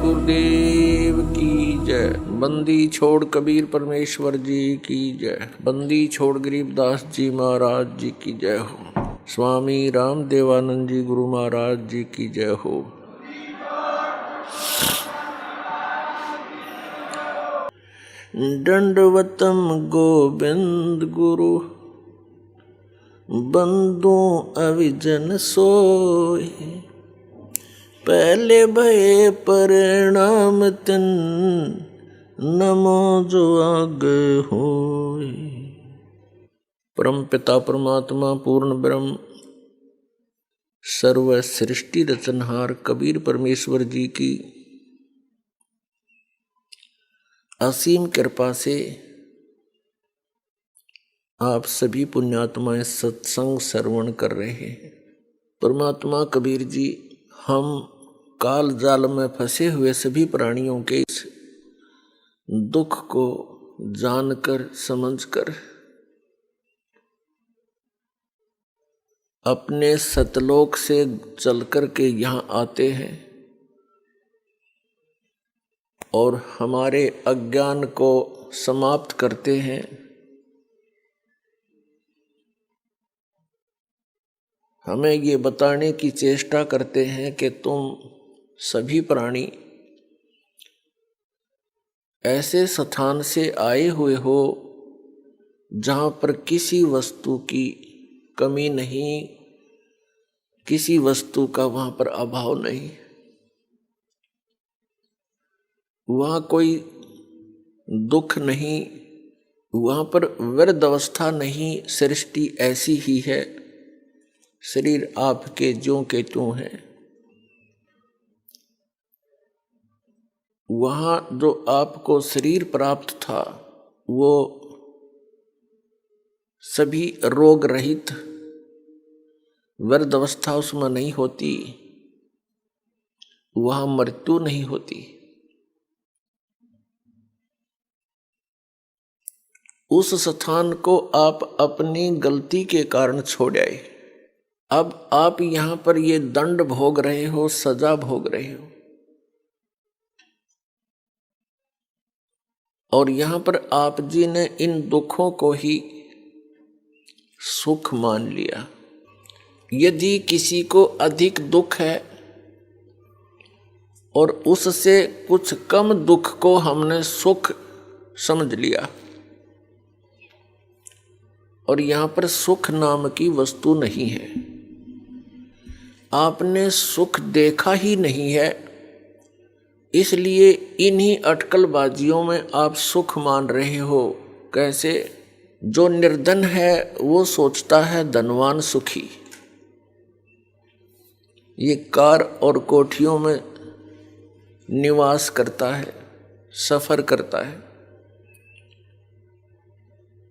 गुरुदेव की जय। बंदी छोड़ कबीर परमेश्वर जी की जय। बंदी छोड़ गरीबदास जी महाराज जी की जय हो। स्वामी रामदेवानंद जी गुरु महाराज जी की जय हो। दंडवतम गोविंद गुरु बंदो अविजन सोय। पहले भये परिणाम तिन नमो जो आगे होय। परम पिता परमात्मा पूर्ण ब्रह्म सर्व सृष्टि रचनहार कबीर परमेश्वर जी की असीम कृपा से आप सभी पुण्यात्माएं सत्संग श्रवण कर रहे हैं। परमात्मा कबीर जी हम काल जाल में फंसे हुए सभी प्राणियों के इस दुख को जानकर समझकर अपने सतलोक से चलकर के यहाँ आते हैं और हमारे अज्ञान को समाप्त करते हैं। हमें ये बताने की चेष्टा करते हैं कि तुम सभी प्राणी ऐसे स्थान से आए हुए हो जहाँ पर किसी वस्तु की कमी नहीं, किसी वस्तु का वहाँ पर अभाव नहीं। वहाँ कोई दुख नहीं, वहाँ पर व्यर्थ अवस्था नहीं। सृष्टि ऐसी ही है, शरीर आपके ज्यों के त्यों हैं। वहाँ जो आपको शरीर प्राप्त था वो सभी रोग रहित, व्यर्थ अवस्था उसमें नहीं होती, वहाँ मृत्यु नहीं होती। उस स्थान को आप अपनी गलती के कारण छोड़ आए। अब आप यहाँ पर ये दंड भोग रहे हो, सजा भोग रहे हो और यहाँ पर आप जी ने इन दुखों को ही सुख मान लिया। यदि किसी को अधिक दुख है और उससे कुछ कम दुख को हमने सुख समझ लिया और यहाँ पर सुख नाम की वस्तु नहीं है, आपने सुख देखा ही नहीं है, इसलिए इन्हीं अटकलबाजियों में आप सुख मान रहे हो। कैसे? जो निर्धन है वो सोचता है धनवान सुखी। ये कार और कोठियों में निवास करता है, सफर करता है।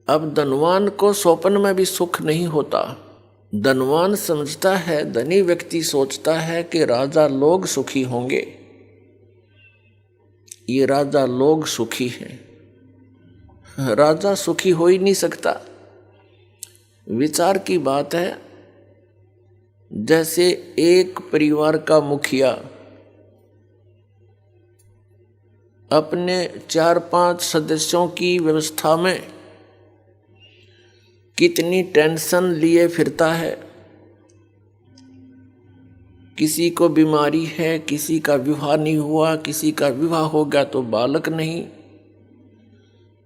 अब धनवान को स्वप्न में भी सुख नहीं होता। धनवान समझता है, धनी व्यक्ति सोचता है कि राजा लोग सुखी होंगे। ये राजा लोग सुखी हैं, राजा सुखी हो ही नहीं सकता। विचार की बात है, जैसे एक परिवार का मुखिया अपने 4-5 सदस्यों की व्यवस्था में कितनी टेंशन लिए फिरता है। किसी को बीमारी है, किसी का विवाह नहीं हुआ, किसी का विवाह हो गया तो बालक नहीं,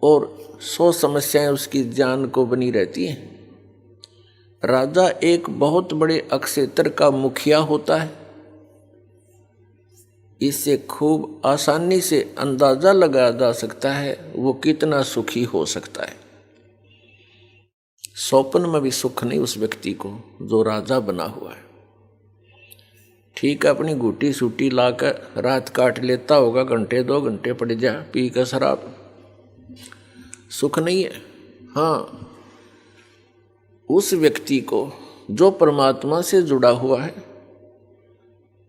और 100 समस्याएं उसकी जान को बनी रहती हैं। राजा एक बहुत बड़े अक्षेत्र का मुखिया होता है। इससे खूब आसानी से अंदाजा लगाया जा सकता है वो कितना सुखी हो सकता है। स्वप्न में भी सुख नहीं उस व्यक्ति को जो राजा बना हुआ है। ठीक है, अपनी घूटी सूटी लाकर रात काट लेता होगा, घंटे 2 घंटे पड़ जा पी कर शराब, सुख नहीं है। हाँ, उस व्यक्ति को जो परमात्मा से जुड़ा हुआ है,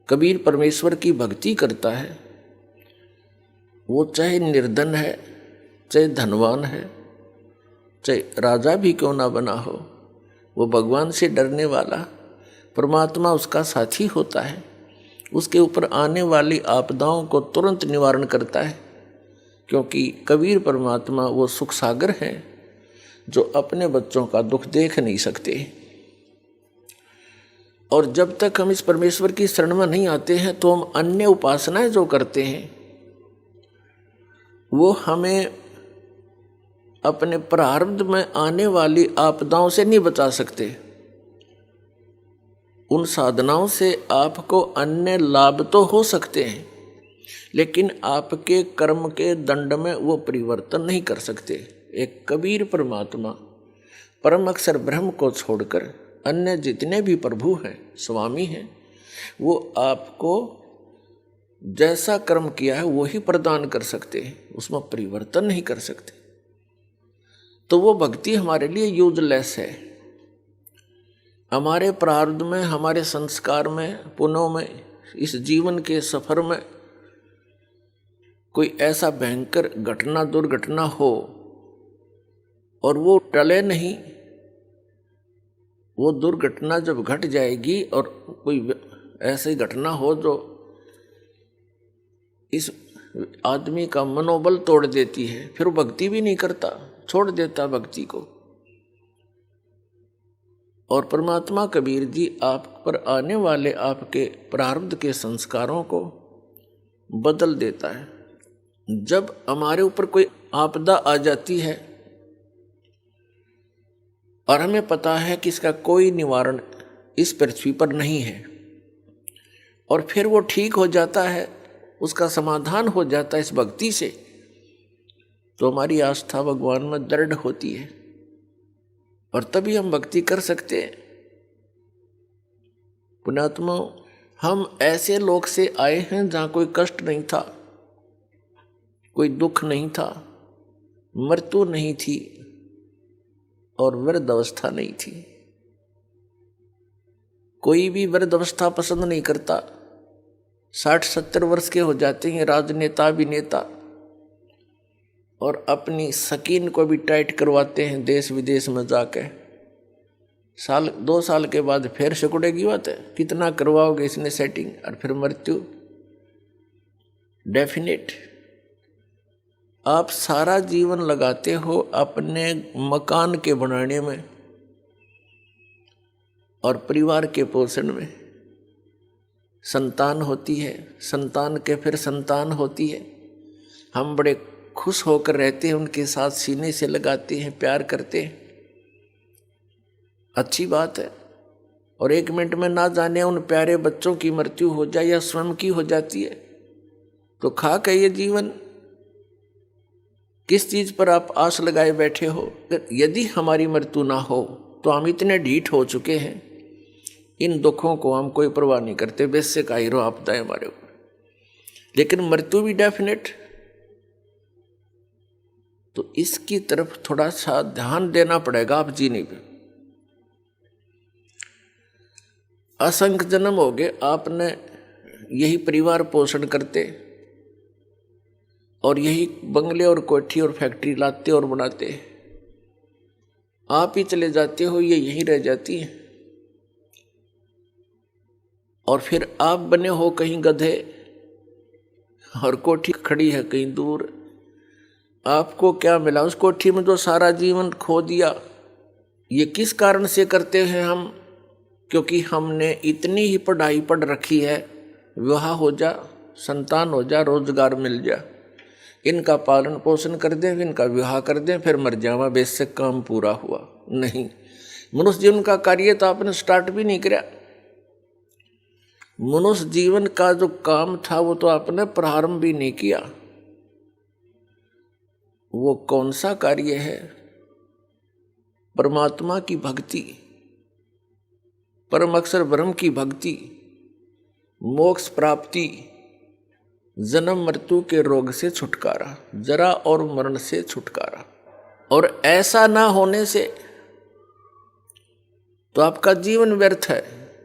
कबीर परमेश्वर की भक्ति करता है, वो चाहे निर्धन है, चाहे धनवान है, चाहे राजा भी क्यों ना बना हो, वो भगवान से डरने वाला, परमात्मा उसका साथी होता है। उसके ऊपर आने वाली आपदाओं को तुरंत निवारण करता है, क्योंकि कबीर परमात्मा वो सुख सागर है जो अपने बच्चों का दुख देख नहीं सकते। और जब तक हम इस परमेश्वर की शरण में नहीं आते हैं तो हम अन्य उपासनाएं जो करते हैं वो हमें अपने प्रारब्ध में आने वाली आपदाओं से नहीं बचा सकते। उन साधनाओं से आपको अन्य लाभ तो हो सकते हैं, लेकिन आपके कर्म के दंड में वो परिवर्तन नहीं कर सकते। एक कबीर परमात्मा परम अक्षर ब्रह्म को छोड़कर अन्य जितने भी प्रभु हैं, स्वामी हैं, वो आपको जैसा कर्म किया है वो ही प्रदान कर सकते हैं, उसमें परिवर्तन नहीं कर सकते। तो वो भक्ति हमारे लिए यूजलेस है। हमारे प्रारब्ध में, हमारे संस्कार में, पुण्यों में, इस जीवन के सफर में कोई ऐसा भयंकर घटना, दुर्घटना हो और वो टले नहीं, वो दुर्घटना जब घट जाएगी और कोई ऐसी घटना हो जो इस आदमी का मनोबल तोड़ देती है, फिर वो भक्ति भी नहीं करता, छोड़ देता भक्ति को। और परमात्मा कबीर जी आप पर आने वाले आपके प्रारब्ध के संस्कारों को बदल देता है। जब हमारे ऊपर कोई आपदा आ जाती है और हमें पता है कि इसका कोई निवारण इस पृथ्वी पर नहीं है, और फिर वो ठीक हो जाता है, उसका समाधान हो जाता है इस भक्ति से, तो हमारी आस्था भगवान में दृढ़ होती है और तभी हम भक्ति कर सकते हैं। पुण्यात्मा, हम ऐसे लोक से आए हैं जहाँ कोई कष्ट नहीं था, कोई दुख नहीं था, मृत्यु नहीं थी और वृद्ध अवस्था नहीं थी। कोई भी वृद्ध अवस्था पसंद नहीं करता। 60-70 वर्ष के हो जाते हैं राजनेता, अभिनेता, और अपनी सकीन को भी टाइट करवाते हैं देश विदेश में जाके। 1-2 साल के बाद फिर सिकुड़ेगी बात है, कितना करवाओगे इसने सेटिंग, और फिर मृत्यु डेफिनेट। आप सारा जीवन लगाते हो अपने मकान के बनाने में और परिवार के पोषण में। संतान होती है, संतान के फिर संतान होती है, हम बड़े खुश होकर रहते हैं, उनके साथ सीने से लगाते हैं, प्यार करते हैं, अच्छी बात है। और 1 मिनट में ना जाने उन प्यारे बच्चों की मृत्यु हो जाए या स्वयं की हो जाती है, तो खाक है ये जीवन। किस चीज पर आप आस लगाए बैठे हो? यदि हमारी मृत्यु ना हो तो हम इतने ढीठ हो चुके हैं, इन दुखों को हम कोई परवाह नहीं करते, वैसे का हीरो आपदा है हमारे ऊपर। लेकिन मृत्यु भी डेफिनेट, तो इसकी तरफ थोड़ा सा ध्यान देना पड़ेगा आप जीने पे। असंख्य जन्म हो गए आपने यही परिवार पोषण करते और यही बंगले और कोठी और फैक्ट्री लाते और बनाते, आप ही चले जाते हो, ये यहीं रह जाती है। और फिर आप बने हो कहीं गधे और कोठी खड़ी है कहीं दूर। आपको क्या मिला उस कोठी में जो सारा जीवन खो दिया? ये किस कारण से करते हैं हम? क्योंकि हमने इतनी ही पढ़ाई पढ़ रखी है, विवाह हो जा, संतान हो जा, रोजगार मिल जा, इनका पालन पोषण कर दें, इनका विवाह कर दें, फिर मर जावा, बेशक काम पूरा हुआ। नहीं, मनुष्य जीवन का कार्य तो आपने स्टार्ट भी नहीं किया। मनुष्य जीवन का जो काम था वो तो आपने प्रारंभ भी नहीं किया। वो कौन सा कार्य है? परमात्मा की भक्ति, परम अक्षर ब्रह्म की भक्ति, मोक्ष प्राप्ति, जन्म मृत्यु के रोग से छुटकारा, जरा और मरण से छुटकारा। और ऐसा ना होने से तो आपका जीवन व्यर्थ है।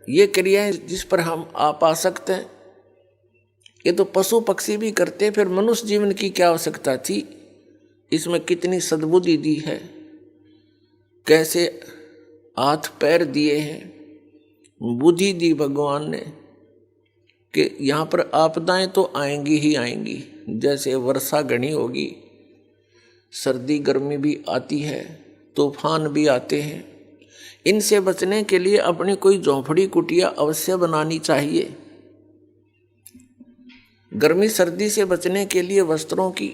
ये क्रियाएं जिस पर हम आ पा सकते हैं ये तो पशु पक्षी भी करते, फिर मनुष्य जीवन की क्या आवश्यकता थी? इसमें कितनी सद्बुद्धि दी है, कैसे हाथ पैर दिए हैं, बुद्धि दी भगवान ने, कि यहाँ पर आपदाएं तो आएंगी ही आएंगी, जैसे वर्षा घनी होगी, सर्दी गर्मी भी आती है, तूफान भी आते हैं। इनसे बचने के लिए अपनी कोई झोंपड़ी कुटिया अवश्य बनानी चाहिए। गर्मी सर्दी से बचने के लिए वस्त्रों की,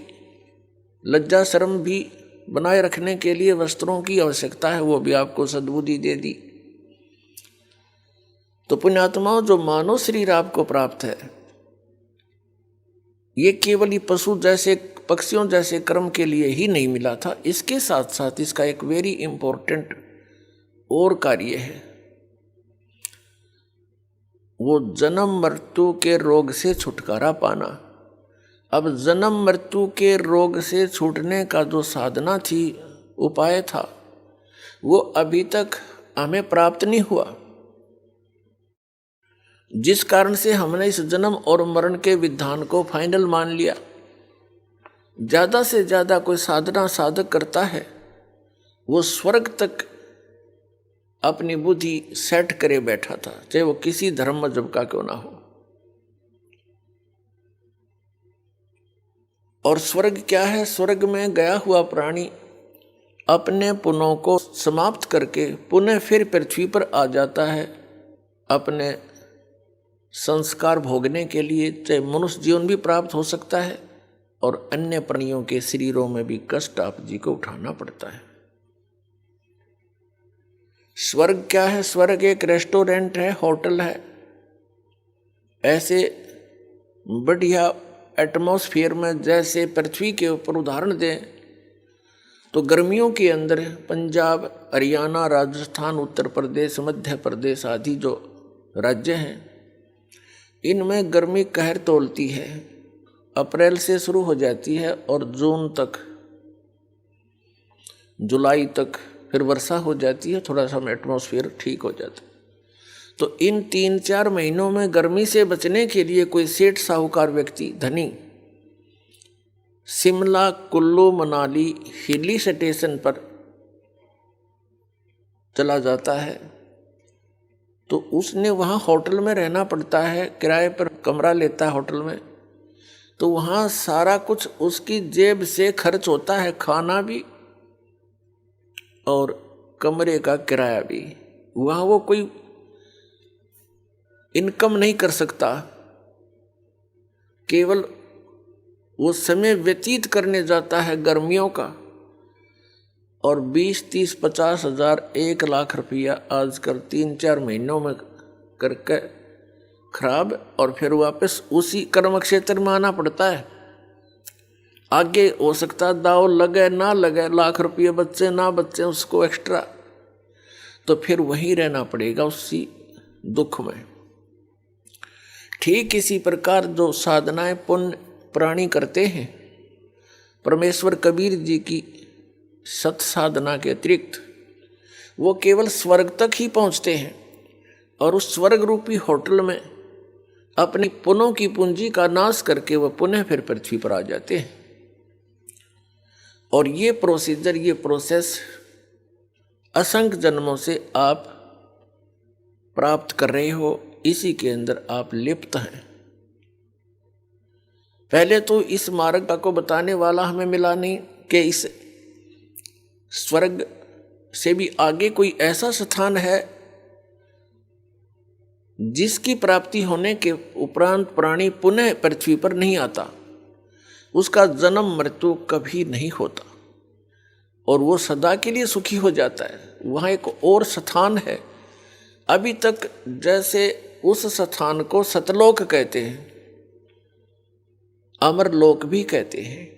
लज्जा शर्म भी बनाए रखने के लिए वस्त्रों की आवश्यकता है, वो भी आपको सद्बुद्धि दे दी। तो पुण्यात्माओं, जो मानव शरीर आपको प्राप्त है, ये केवल ही पशु जैसे, पक्षियों जैसे कर्म के लिए ही नहीं मिला था। इसके साथ साथ इसका एक वेरी इंपॉर्टेंट और कार्य है, वो जन्म मृत्यु के रोग से छुटकारा पाना। अब जन्म मृत्यु के रोग से छूटने का जो साधना थी, उपाय था, वो अभी तक हमें प्राप्त नहीं हुआ, जिस कारण से हमने इस जन्म और मरण के विधान को फाइनल मान लिया। ज्यादा से ज्यादा कोई साधना साधक करता है, वो स्वर्ग तक अपनी बुद्धि सेट करे बैठा था, चाहे वो किसी धर्म मजहब का क्यों ना हो। और स्वर्ग क्या है? स्वर्ग में गया हुआ प्राणी अपने पुण्यों को समाप्त करके पुनः फिर पृथ्वी पर आ जाता है अपने संस्कार भोगने के लिए। चाहे मनुष्य जीवन भी प्राप्त हो सकता है और अन्य प्राणियों के शरीरों में भी कष्ट आप जी को उठाना पड़ता है। स्वर्ग क्या है? स्वर्ग एक रेस्टोरेंट है, होटल है। ऐसे बढ़िया एटमॉस्फेयर में जैसे पृथ्वी के ऊपर उदाहरण दें तो गर्मियों के अंदर पंजाब, हरियाणा, राजस्थान, उत्तर प्रदेश, मध्य प्रदेश आदि जो राज्य हैं, इनमें गर्मी कहर तोलती है। अप्रैल से शुरू हो जाती है और जून तक, जुलाई तक फिर वर्षा हो जाती है, थोड़ा सा एटमॉस्फेयर ठीक हो जाता है। तो इन 3-4 महीनों में गर्मी से बचने के लिए कोई सेठ साहूकार व्यक्ति, धनी, शिमला, कुल्लू, मनाली, हिली स्टेशन पर चला जाता है। तो उसने वहाँ होटल में रहना पड़ता है, किराए पर कमरा लेता है होटल में। तो वहाँ सारा कुछ उसकी जेब से खर्च होता है, खाना भी और कमरे का किराया भी। वहाँ वो कोई इनकम नहीं कर सकता, केवल वो समय व्यतीत करने जाता है गर्मियों का। और 20, 30, 50 हजार, 1 लाख रुपया आजकल 3-4 महीनों में करके खराब, और फिर वापस उसी कर्म क्षेत्र में आना पड़ता है। आगे हो सकता दाव लगे ना लगे, लाख रुपये बच्चे ना बच्चे, उसको एक्स्ट्रा, तो फिर वहीं रहना पड़ेगा उसी दुख में। ठीक इसी प्रकार जो साधनाएं पुण्य प्राणी करते हैं, परमेश्वर कबीर जी की सत साधना के अतिरिक्त वो केवल स्वर्ग तक ही पहुंचते हैं और उस स्वर्ग रूपी होटल में अपनी पुण्यों की पूंजी का नाश करके वह पुनः फिर पृथ्वी पर आ जाते हैं। और ये प्रोसीजर, ये प्रोसेस असंख्य जन्मों से आप प्राप्त कर रहे हो, इसी के अंदर आप लिप्त हैं। पहले तो इस मार्ग को बताने वाला हमें मिला नहीं कि इस स्वर्ग से भी आगे कोई ऐसा स्थान है जिसकी प्राप्ति होने के उपरांत प्राणी पुनः पृथ्वी पर नहीं आता, उसका जन्म मृत्यु कभी नहीं होता और वो सदा के लिए सुखी हो जाता है। वहाँ एक और स्थान है, अभी तक जैसे उस स्थान को सतलोक कहते हैं, अमरलोक भी कहते हैं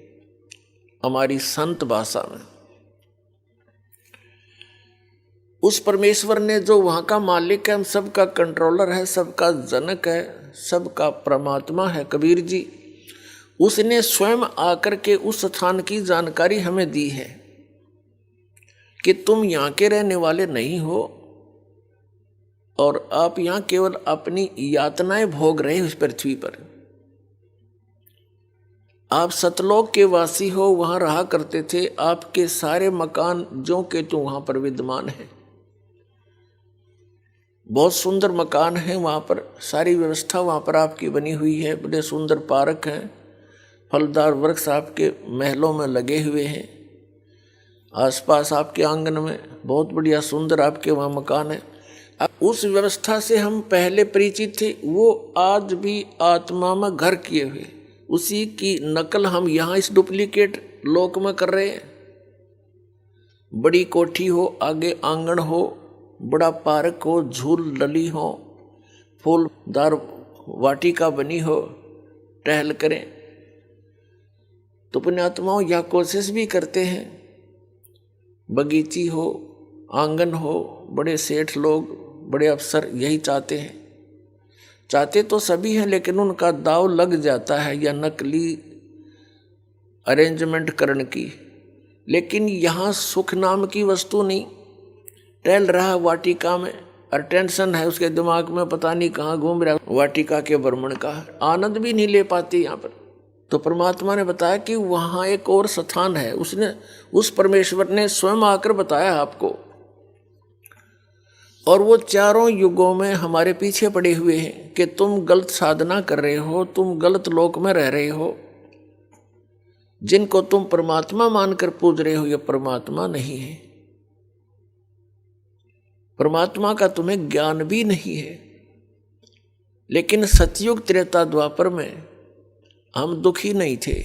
हमारी संत भाषा में। उस परमेश्वर ने जो वहाँ का मालिक है, हम सबका कंट्रोलर है, सबका जनक है, सबका परमात्मा है कबीर जी, उसने स्वयं आकर के उस स्थान की जानकारी हमें दी है कि तुम यहाँ के रहने वाले नहीं हो और आप यहाँ केवल अपनी यातनाएं भोग रहे हो इस पृथ्वी पर। आप सतलोक के वासी हो, वहाँ रहा करते थे, आपके सारे मकान जो के तो वहाँ पर विद्यमान है। बहुत सुंदर मकान है वहाँ पर, सारी व्यवस्था वहाँ पर आपकी बनी हुई है। बड़े सुंदर पार्क हैं, फलदार वृक्ष आपके महलों में लगे हुए हैं, आसपास आपके आंगन में बहुत बढ़िया सुंदर आपके वहाँ मकान है। उस व्यवस्था से हम पहले परिचित थे, वो आज भी आत्मा में घर किए हुए, उसी की नकल हम यहाँ इस डुप्लीकेट लोक में कर रहे हैं। बड़ी कोठी हो, आगे आंगन हो, बड़ा पार्क हो, झूल डली हो, फूलदार वाटिका बनी हो, टहल करें। तो पुण्यात्माओं यह कोशिश भी करते हैं, बगीची हो, आंगन हो, बड़े सेठ लोग, बड़े अफसर यही चाहते हैं। चाहते तो सभी हैं, लेकिन उनका दाव लग जाता है या नकली अरेंजमेंट करने की। लेकिन यहाँ सुख नाम की वस्तु नहीं, टहल रहा वाटिका में और टेंशन है उसके दिमाग में, पता नहीं कहाँ घूम रहा, वाटिका के भ्रमण का आनंद भी नहीं ले पाती यहाँ पर। तो परमात्मा ने बताया कि वहाँ एक और स्थान है, उसने, उस परमेश्वर ने स्वयं आकर बताया आपको। और वो चारों युगों में हमारे पीछे पड़े हुए हैं कि तुम गलत साधना कर रहे हो, तुम गलत लोक में रह रहे हो। जिनको तुम परमात्मा मानकर पूज रहे हो, ये परमात्मा नहीं है। परमात्मा का तुम्हें ज्ञान भी नहीं है। लेकिन सतयुग त्रेता द्वापर में हम दुखी नहीं थे।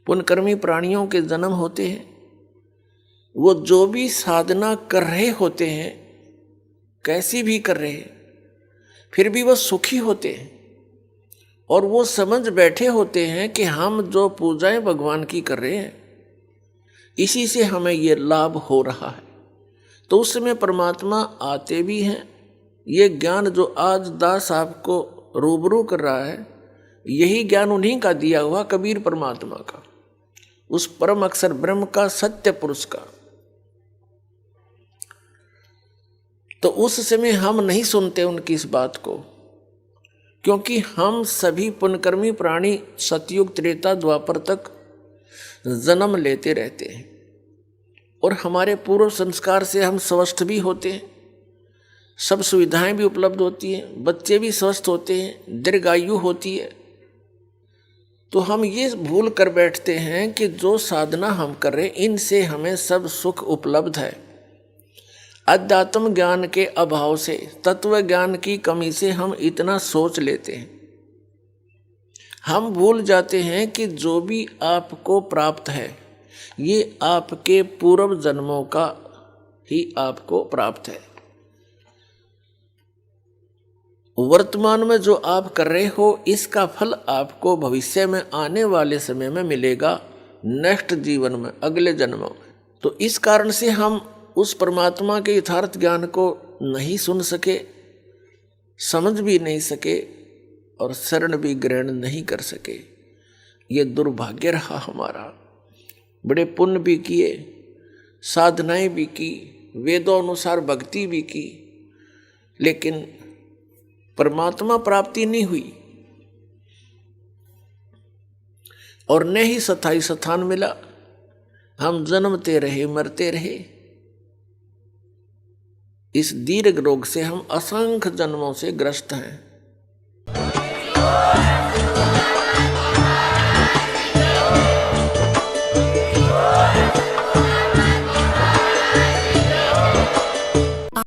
पुण्यकर्मी प्राणियों के जन्म होते हैं, वो जो भी साधना कर रहे होते हैं, कैसी भी कर रहे हैं, फिर भी वो सुखी होते हैं। और वो समझ बैठे होते हैं कि हम जो पूजाएं भगवान की कर रहे हैं, इसी से हमें ये लाभ हो रहा है। तो उस समय परमात्मा आते भी हैं। ये ज्ञान जो आज दास आपको रूबरू कर रहा है, यही ज्ञान उन्हीं का दिया हुआ, कबीर परमात्मा का, उस परम अक्षर ब्रह्म का, सत्य पुरुष का। तो उस समय हम नहीं सुनते उनकी इस बात को, क्योंकि हम सभी पुण्यकर्मी प्राणी सतयुग त्रेता द्वापर तक जन्म लेते रहते हैं और हमारे पूर्व संस्कार से हम स्वस्थ भी होते हैं, सब सुविधाएं भी उपलब्ध होती हैं, बच्चे भी स्वस्थ होते हैं, दीर्घायु होती है। तो हम ये भूल कर बैठते हैं कि जो साधना हम कर रहे हैं, इनसे हमें सब सुख उपलब्ध है। अध्यात्म ज्ञान के अभाव से, तत्व ज्ञान की कमी से हम इतना सोच लेते हैं। हम भूल जाते हैं कि जो भी आपको प्राप्त है, ये आपके पूर्व जन्मों का ही आपको प्राप्त है। वर्तमान में जो आप कर रहे हो, इसका फल आपको भविष्य में आने वाले समय में मिलेगा, नेक्स्ट जीवन में, अगले जन्मों में। तो इस कारण से हम उस परमात्मा के यथार्थ ज्ञान को नहीं सुन सके, समझ भी नहीं सके और शरण भी ग्रहण नहीं कर सके। ये दुर्भाग्य रहा हमारा। बड़े पुण्य भी किए, साधनाएं भी की, वेदों अनुसार भक्ति भी की, लेकिन परमात्मा प्राप्ति नहीं हुई और न ही स्थायी स्थान मिला। हम जन्मते रहे, मरते रहे। इस दीर्घ रोग से हम असंख्य जन्मों से ग्रस्त हैं।